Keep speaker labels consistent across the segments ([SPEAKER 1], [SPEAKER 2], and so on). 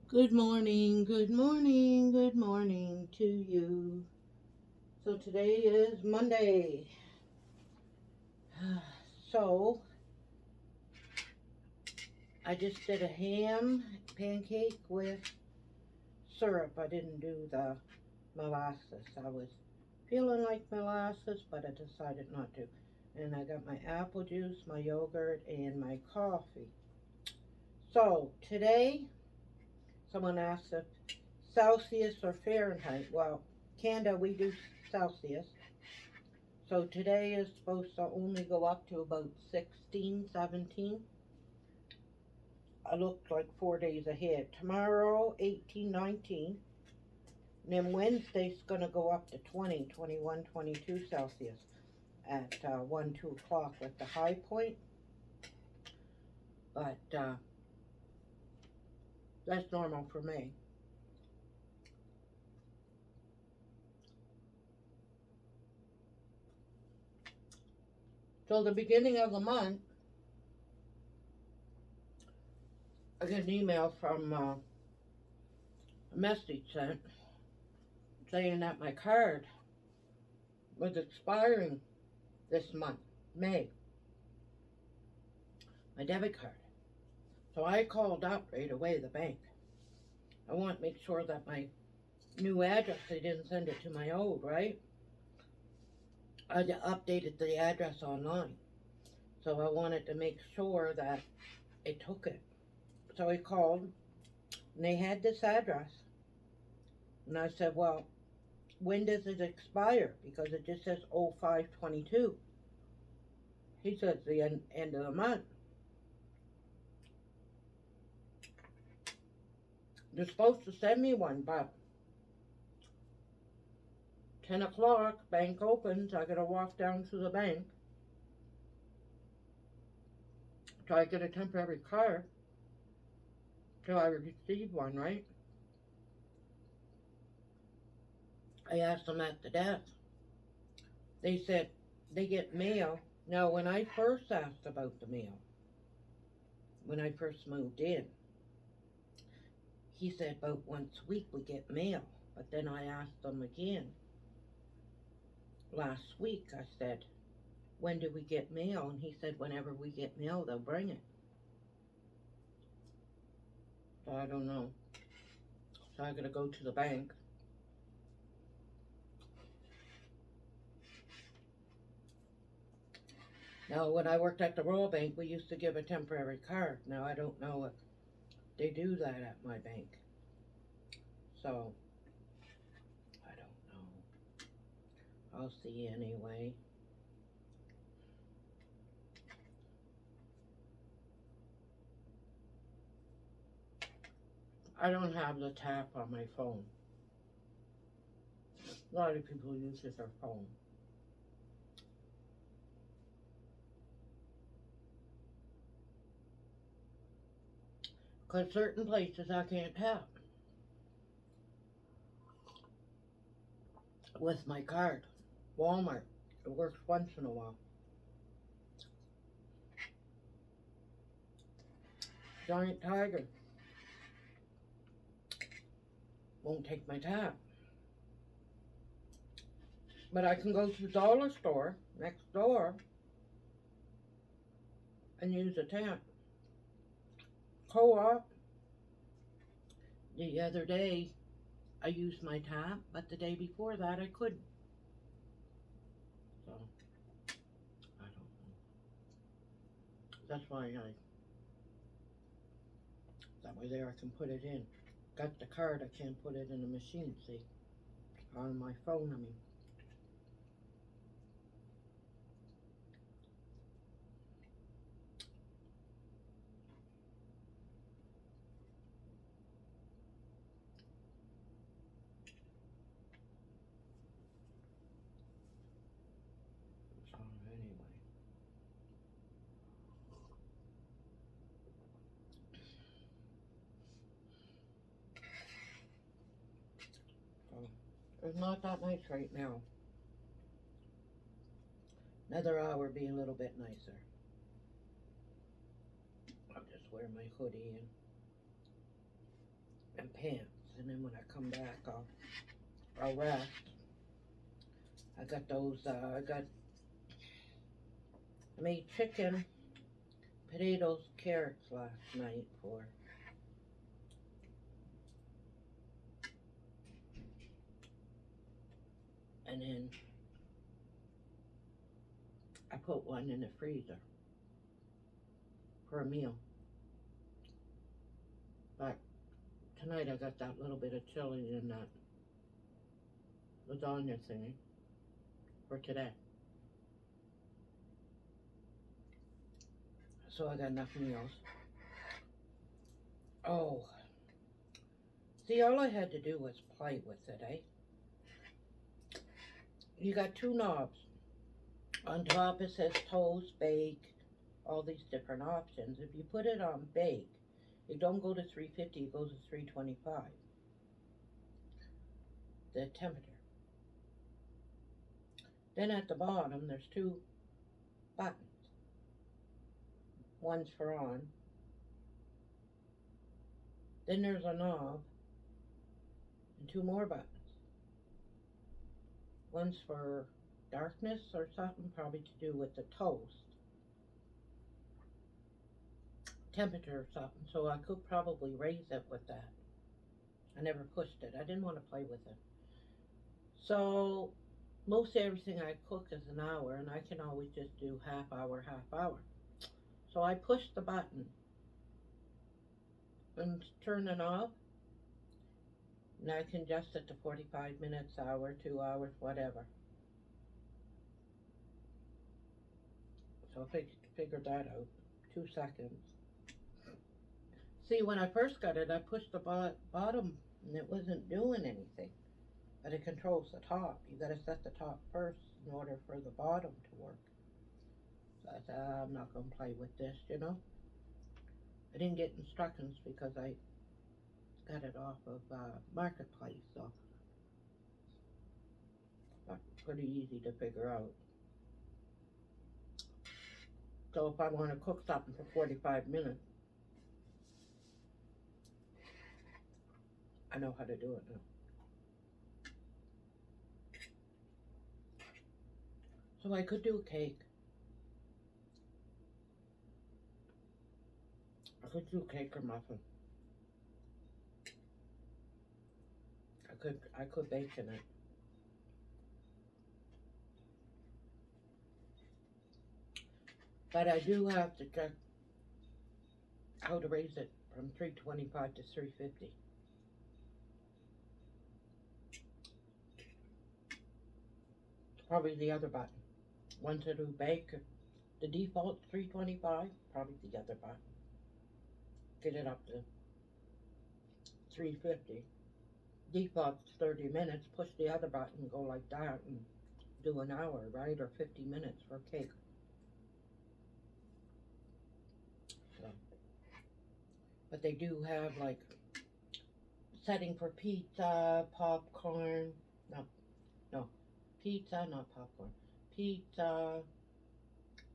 [SPEAKER 1] Good morning, good morning, good morning to you. So today is Monday. So I just did a ham pancake with syrup. I didn't do the molasses. I was feeling like molasses, but I decided not to. And I got my apple juice, my yogurt, and my coffee. So today, someone asked if Celsius or Fahrenheit. Well, Canada, we do Celsius. So today is supposed to only go up to about 16, 17. I looked like 4 days ahead. Tomorrow, 18, 19. And then Wednesday's going to go up to 20, 21, 22 Celsius at 1, 2 o'clock with the high point. But that's normal for me. So the beginning of the month, I get an email from a message sent saying that my card was expiring this month, May, my debit card. So I called up right away the bank. I want to make sure that my new address, they didn't send it to my old, right? I updated the address online. So I wanted to make sure that it took it. So I called and they had this address. And I said, well, when does it expire? Because it just says 05/22. He says the end of the month. They're supposed to send me one, but 10 o'clock, bank opens. I gotta walk down to the bank. Try to get a temporary card till I receive one, right? I asked them at the desk. They said they get mail. Now, when I first asked about the mail, when I first moved in, he said about once a week we get mail. But then I asked them again last week. I said, when do we get mail? And he said, whenever we get mail, they'll bring it. So I don't know. So I gotta go to the bank. Now, when I worked at the Royal Bank, we used to give a temporary card. Now, I don't know if they do that at my bank. So, I don't know. I'll see anyway. I don't have the tap on my phone. A lot of people use their phone. Because certain places I can't tap with my card. Walmart, it works once in a while. Giant Tiger won't take my tap. But I can go to the dollar store next door and use a tap. Co-op, the other day I used my tap, but the day before that I couldn't. So, I don't know. That's why that way there I can put it in. Got the card, I can't put it in the machine, see? On my phone, I mean. So, anyway. So, it's not that nice right now. Another hour would be a little bit nicer. I'll just wear my hoodie and pants. And then when I come back, I'll rest. I got those, I made chicken, potatoes, carrots last night for, and then I put one in the freezer for a meal. But tonight I got that little bit of chili in that lasagna thingy for today. So I got enough meals. Oh, see, all I had to do was play with it, eh? You got two knobs. On top it says toast, bake, all these different options. If you put it on bake, it don't go to 350, it goes to 325. The temperature. Then at the bottom there's two buttons. One's for on. Then there's a knob and two more buttons. One's for darkness or something, probably to do with the toast. Temperature or something, so I could probably raise it with that. I never pushed it. I didn't want to play with it. So most everything I cook is an hour, and I can always just do half hour, half hour. So I push the button and turn the knob, and I can adjust it to 45 minutes, hour, 2 hours, whatever. So I figured that out. 2 seconds. See, when I first got it, I pushed the bottom and it wasn't doing anything. But it controls the top. You gotta set the top first in order for the bottom to work. So I said, I'm not gonna play with this, you know. I didn't get instructions because I got it off of Marketplace, so that's pretty easy to figure out. So if I want to cook something for 45 minutes, I know how to do it now. So I could do a cake. I could do cake or muffin. I could bake in it. But I do have to check how to raise it from 325 to 350. Probably the other button. Once I do bake, the default 325, probably the other button. Get it up to 350. Default's 30 minutes, push the other button and go like that and do an hour, right? Or 50 minutes for cake. So. But they do have like setting for pizza, popcorn, no, pizza, not popcorn. Pizza,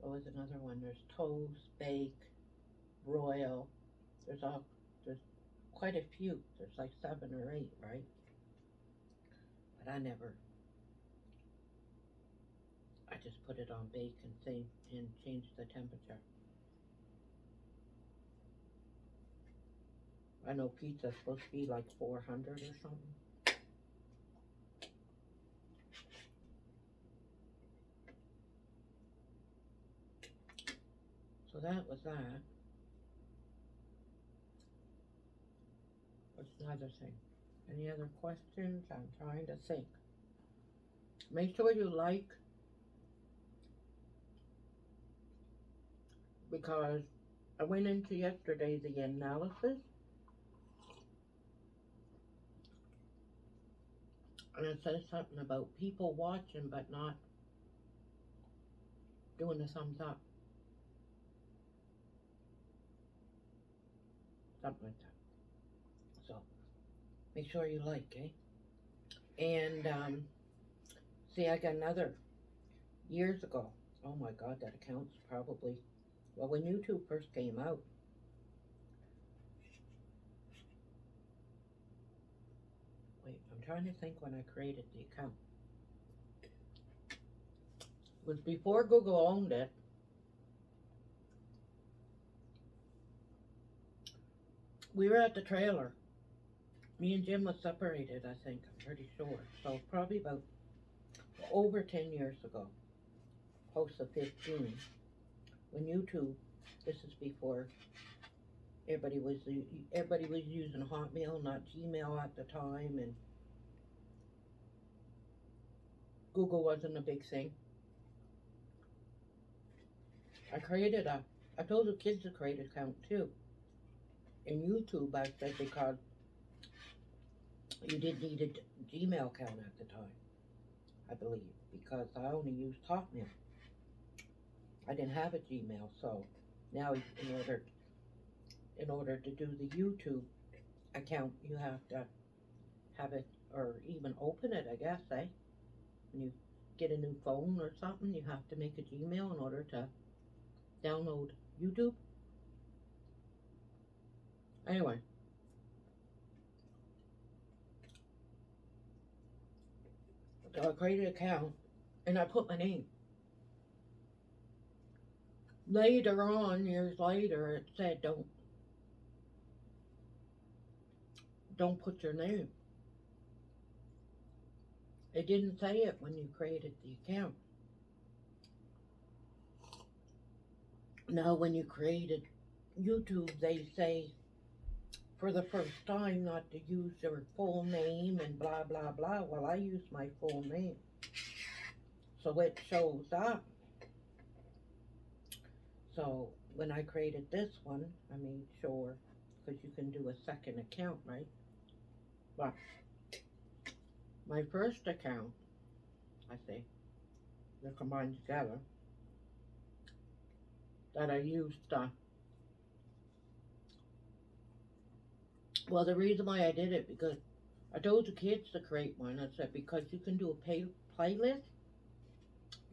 [SPEAKER 1] what was another one? There's toast, bake, broil. There's quite a few. There's like 7 or 8, right? But I just put it on bake and change the temperature. I know pizza's supposed to be like 400 or something. So that was that. What's another thing? Any other questions? I'm trying to think. Make sure you like, because I went into yesterday the analysis, and it says something about people watching but not doing the thumbs up. Something like that. So, make sure you like, eh? And, see, I got another, years ago. Oh my God, that account's probably, well, when YouTube first came out, I'm trying to think when I created the account. It was before Google owned it. We were at the trailer. Me and Jim was separated, I think. I'm pretty sure. So probably about over 10 years ago. Close to 15. When YouTube, this is before everybody was using Hotmail, not Gmail at the time, and Google wasn't a big thing. I told the kids to create an account too. In YouTube, I said because you did need a Gmail account at the time, I believe, because I only used Hotmail. I didn't have a Gmail, so now in order to do the YouTube account, you have to have it, or even open it, I guess, eh? When you get a new phone or something, you have to make a Gmail in order to download YouTube. Anyway. So I created an account, and I put my name. Later on, years later, it said don't put your name. It didn't say it when you created the account. Now, when you created YouTube, they say for the first time not to use your full name and blah, blah, blah. Well, I use my full name. So it shows up. So when I created this one, I made sure, because you can do a second account, right? But my first account, I say, they're combined together, that I used, well, the reason why I did it, because I told the kids to create one. I said, because you can do a playlist,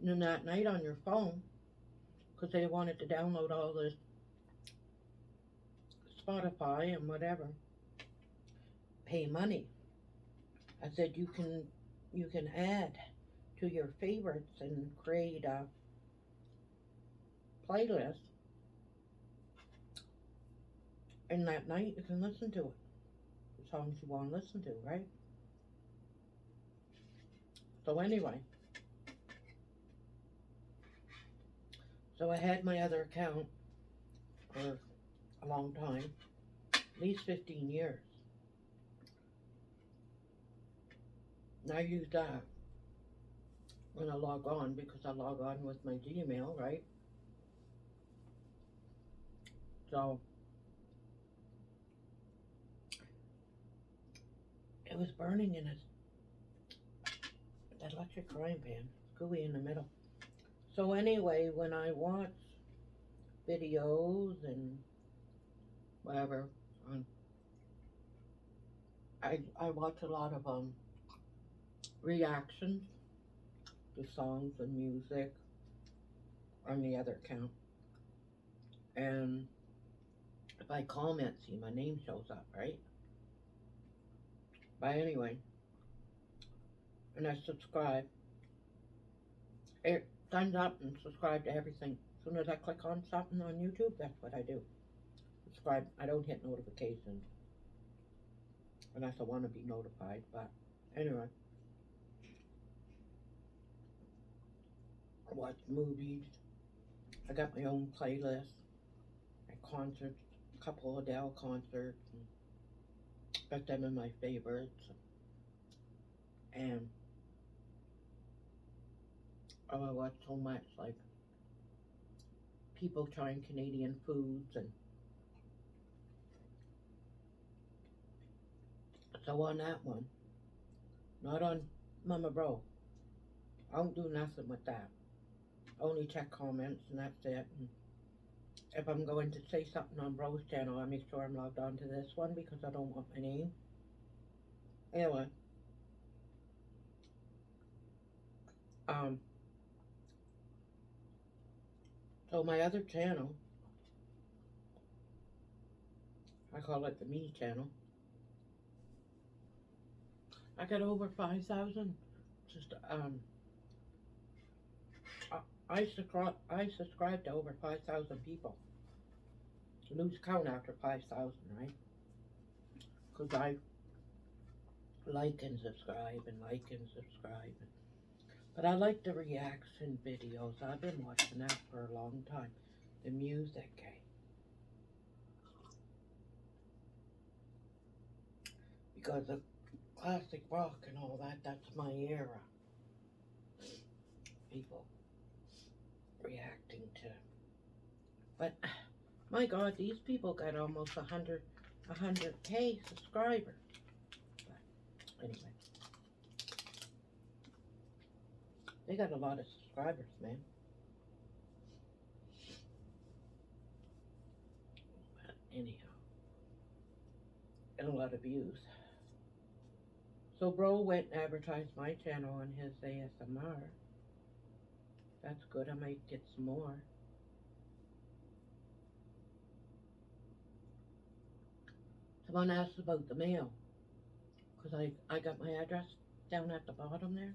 [SPEAKER 1] and then that night on your phone, because they wanted to download all this Spotify and whatever, pay money. I said, you can add to your favorites and create a playlist, and that night you can listen to it, the songs you want to listen to, right? So anyway, so I had my other account for a long time, at least 15 years. And I use that when I log on, because I log on with my Gmail, right? So it was burning in that electric frying pan, gooey in the middle. So anyway, when I watch videos and whatever, I watch a lot of reactions to songs and music on the other account. And if I comment, see, my name shows up, right? But anyway, and I subscribe. It thumbs up and subscribe to everything. As soon as I click on something on YouTube, that's what I do. Subscribe. I don't hit notifications unless I want to be notified, but anyway. I watch movies. I got my own playlist. My concerts, a couple of Adele concerts. Got them in my favorites. And I watch so much, like people trying Canadian foods, and so on that one. Not on mommabro. I don't do nothing with that. I only check comments and that's it. And if I'm going to say something on Bro's channel, I make sure I'm logged on to this one because I don't want my name. Anyway. So my other channel, I call it the Me channel. I got over 5,000. Just I subscribe to over 5,000 people. Lose count after 5,000, right? Because I like and subscribe and like and subscribe. But I like the reaction videos. I've been watching that for a long time. The music, because of classic rock and all that, that's my era. People reacting to. But my God, these people got almost 100K subscribers. But anyway, they got a lot of subscribers, man. But anyhow, and a lot of views. So bro went and advertised my channel on his ASMR. That's good. I might get some more. Someone asked about the mail, because I got my address down at the bottom there.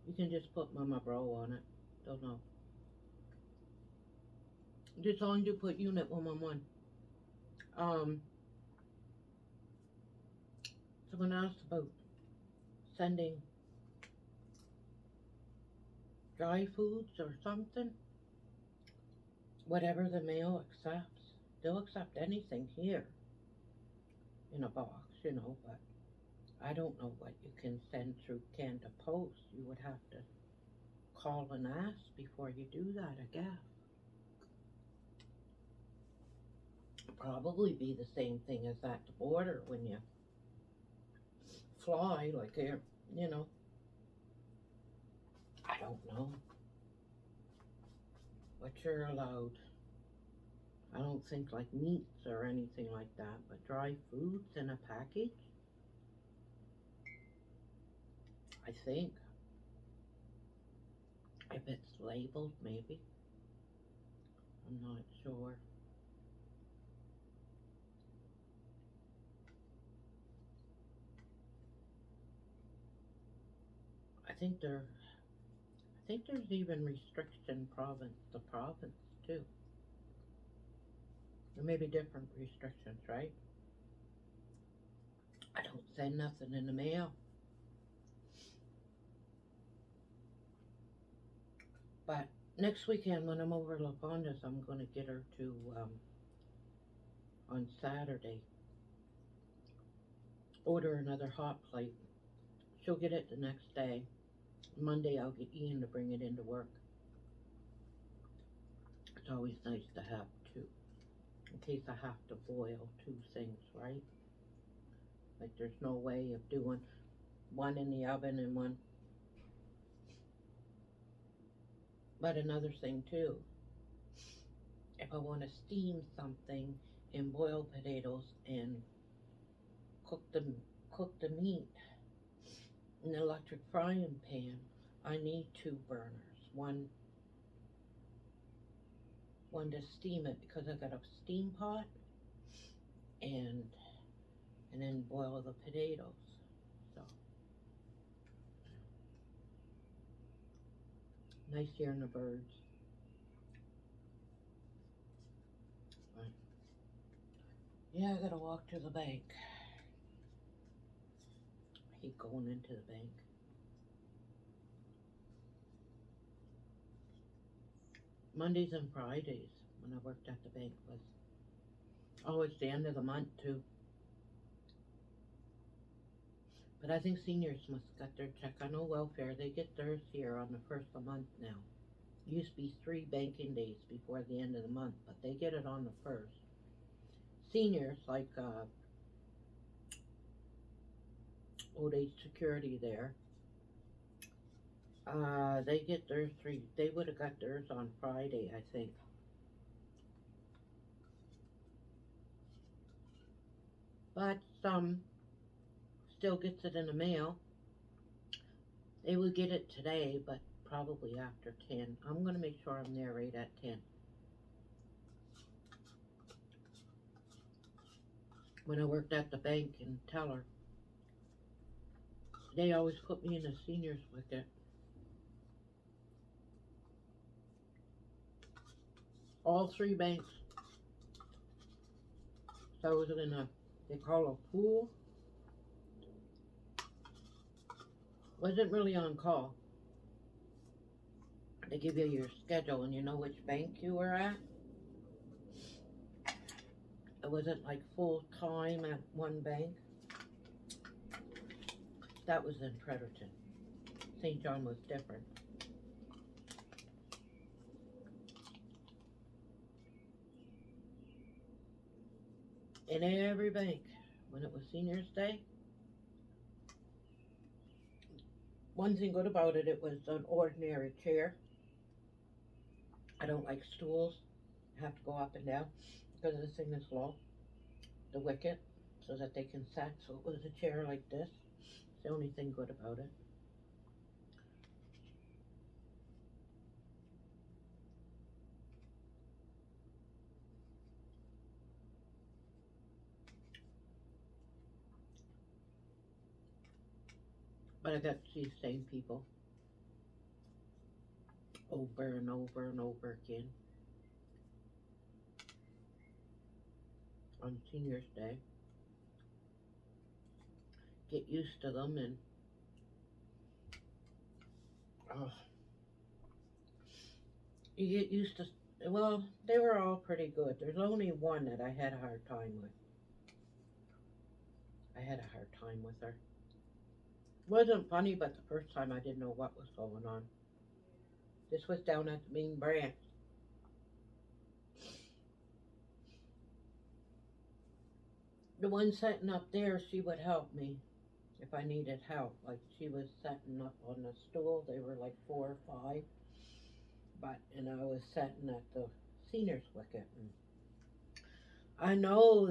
[SPEAKER 1] You can just put mommabro on it. Don't know. Just long as you put unit 111. Someone asked about sending dry foods or something. Whatever the mail accepts. They'll accept anything here in a box, you know, but I don't know what you can send through Canada Post. You would have to call and ask before you do that, I guess. Probably be the same thing as at the border when you fly, like here, you know. I don't know what you're allowed. I don't think like meats or anything like that, but dry foods in a package, I think. If it's labeled, maybe. I'm not sure. I think there's even restriction province to province too. There may be different restrictions, right? I don't send nothing in the mail. But next weekend when I'm over La Fonda's, I'm going to get her to, on Saturday, order another hot plate. She'll get it the next day. Monday I'll get Ian to bring it into work. It's always nice to have two, in case I have to boil two things, right? Like there's no way of doing one in the oven and one. But another thing too, if I want to steam something and boil potatoes and cook the meat in an electric frying pan, I need two burners. One to steam it because I got a steam pot, and then boil the potatoes. So nice hearing the birds. But yeah, I gotta walk to the bank. I hate going into the bank. Mondays and Fridays when I worked at the bank was always the end of the month too. But I think seniors must got their check. I know welfare, they get theirs here on the first of the month now. It used to be 3 banking days before the end of the month, but they get it on the first. Seniors, like old age security there, they get theirs they would have got theirs on Friday, I think. But some still gets it in the mail. They will get it today, but probably after 10. I'm going to make sure I'm there right at 10. when I worked at the bank in teller. They always put me in the seniors wicket. All three banks. So I was in a, they call a pool. Wasn't really on call. They give you your schedule and you know which bank you were at. It wasn't like full time at one bank. That was in Fredericton. St. John was different. In every bank, when it was Seniors Day, one thing good about it, it was an ordinary chair. I don't like stools. I have to go up and down because the thing is low, the wicket, so that they can sit. So it was a chair like this. It's the only thing good about it. But I got to see the same people over and over and over again on Seniors Day. Get used to them and oh, you get used to. Well, they were all pretty good. There's only one that I had a hard time with. I had a hard time with her. Wasn't funny, but the first time I didn't know what was going on. This was down at the main branch. The one sitting up there, she would help me if I needed help. Like she was sitting up on the stool. They were like 4 or 5. And I was sitting at the seniors wicket. And I know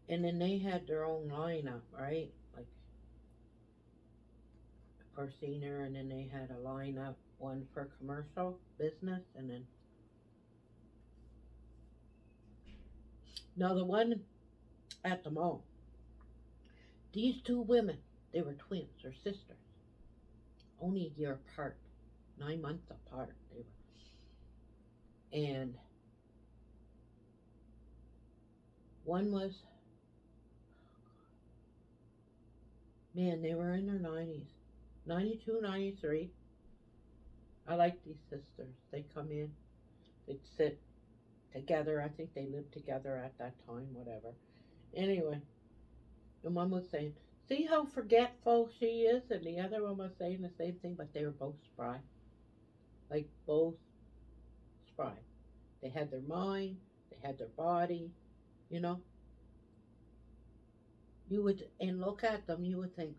[SPEAKER 1] and then they had their own lineup, right? Like for senior, and then they had a lineup, one for commercial business, and then now the one at the mall. These 2 women, they were twins or sisters, only a year apart, 9 months apart they were, and one was, man, they were in their 90s, 92, 93. I like these sisters. They come in, they'd sit together. I think they lived together at that time, whatever. Anyway, and one was saying, see how forgetful she is? And the other one was saying the same thing, but they were both spry. Like, both spry. They had their mind, they had their body, you know? You would, and look at them, you would think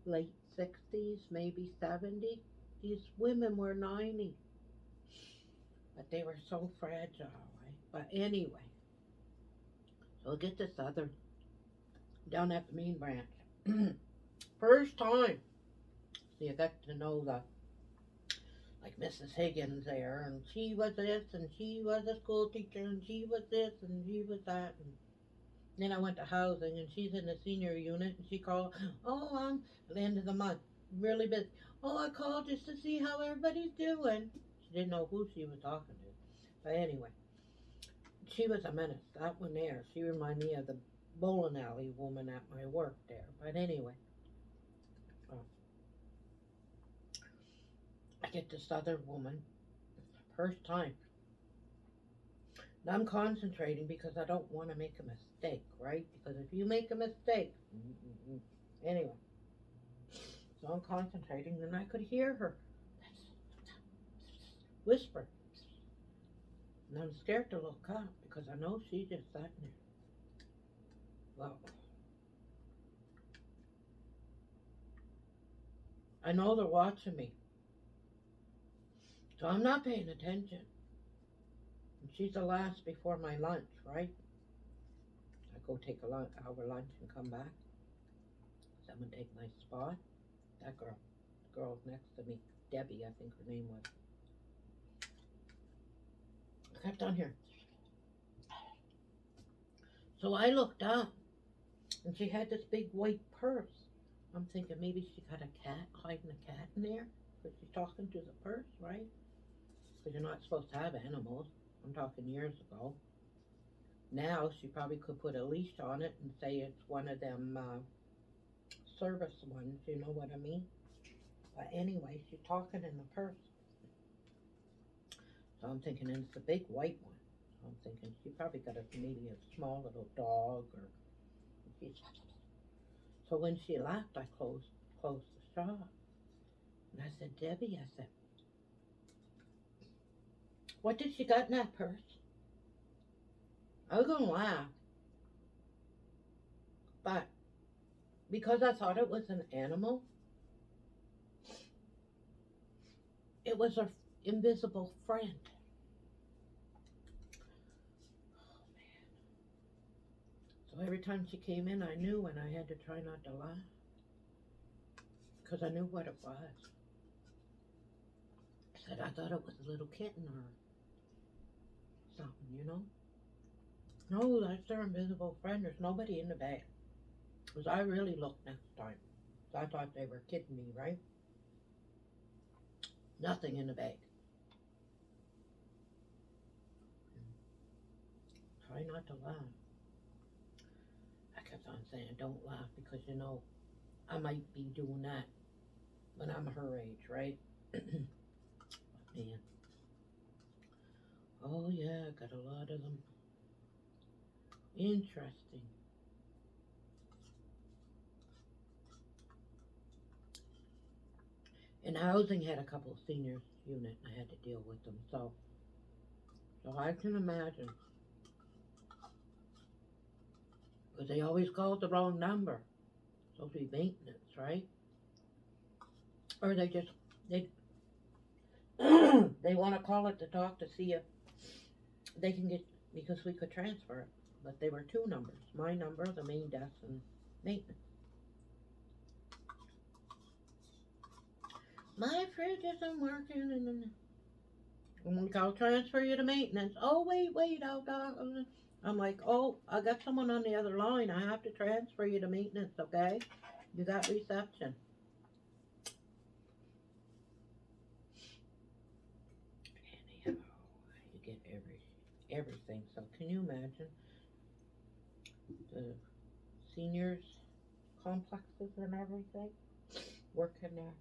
[SPEAKER 1] late 60s, maybe 70. These women were 90. But they were so fragile, right? But anyway, so I'll get this other down at the main branch. First time. See, I got to know like Mrs. Higgins there, and she was this, and she was a school teacher, and she was this, and she was that. And then I went to housing, and she's in the senior unit, and she called, oh, at the end of the month, really busy. Oh, I called just to see how everybody's doing. She didn't know who she was talking to. But anyway, she was a menace. That one there, she reminded me of the bowling alley woman at my work there. But anyway, I get this other woman, first time. And I'm concentrating because I don't want to make a mistake, right? Because if you make a mistake, anyway. So I'm concentrating, and I could hear her whisper. And I'm scared to look up because I know she just sat there. Well, I know they're watching me. So I'm not paying attention. And she's the last before my lunch, right? I go take hour lunch and come back. Someone take my spot. That girl. The girl next to me. Debbie, I think her name was. I kept on here. So I looked up, And she had this big white purse. I'm thinking maybe she got a cat, hiding a cat in there. Because she's talking to the purse, right? Because you're not supposed to have animals. I'm talking years ago. Now she probably could put a leash on it and say it's one of them service ones, you know what I mean? But anyway, she's talking in the purse. So I'm thinking it's a big white one. So I'm thinking she probably got maybe a small little dog or. So when she left, I closed the shop. And I said, Debbie, I said, what did she got in that purse? I was going to laugh. But because I thought it was an animal, it was her invisible friend. Oh, man. So every time she came in, I knew, and I had to try not to laugh. Because I knew what it was. I said, I thought it was a little kitten or something, you know? No, that's their invisible friend. There's nobody in the bag. Because I really looked next time. So I thought they were kidding me, right? Nothing in the bag. Try not to laugh. I kept on saying, don't laugh because, you know, I might be doing that when I'm her age, right? But man. Oh, yeah, I got a lot of them. Interesting. And housing had a couple of seniors unit, and I had to deal with them, so I can imagine. Because they always called the wrong number. It's supposed to be maintenance, right? Or they just, they want to call it to talk to see if they can get, because we could transfer it. But they were two numbers. My number, the main desk, and maintenance. My fridge isn't working, and then I'm like, I'll transfer you to maintenance. Oh, wait, I'm like, oh, I got someone on the other line. I have to transfer you to maintenance, okay? You got reception. Anyhow, you get everything. So can you imagine the seniors complexes and everything working there?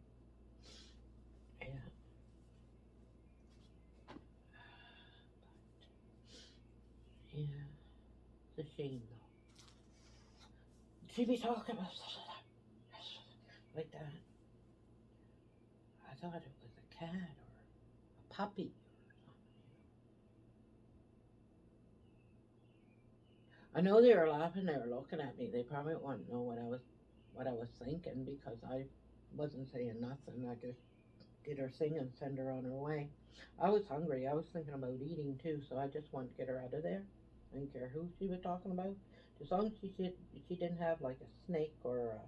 [SPEAKER 1] Yeah. Yeah. It's a shame though. She be talking like that. I thought it was a cat or a puppy or something. I know they were laughing. They were looking at me. They probably wouldn't know what I was thinking because I wasn't saying nothing. I just did her thing and send her on her way. I was hungry. I was thinking about eating too, so I just wanted to get her out of there. I didn't care who she was talking about. As long as she didn't have like a snake or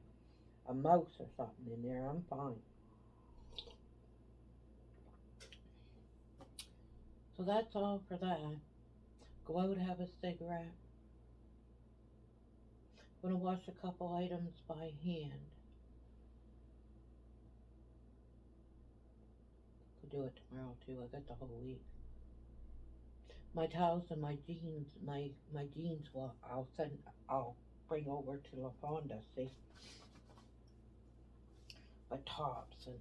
[SPEAKER 1] a mouse or something in there, I'm fine. So that's all for that. Go out, have a cigarette. Gonna wash a couple items by hand. Could do it tomorrow too. I got the whole week. My towels and my jeans, my jeans. Well, I'll bring over to La Fonda. See, but tops and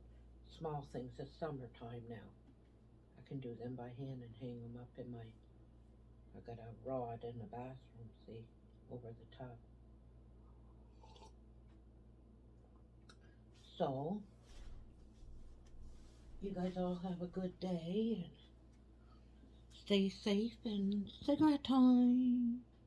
[SPEAKER 1] small things. It's summertime now. I can do them by hand and hang them up in my. I got a rod in the bathroom. See, over the tub. So, you guys all have a good day and stay safe and cigarette time.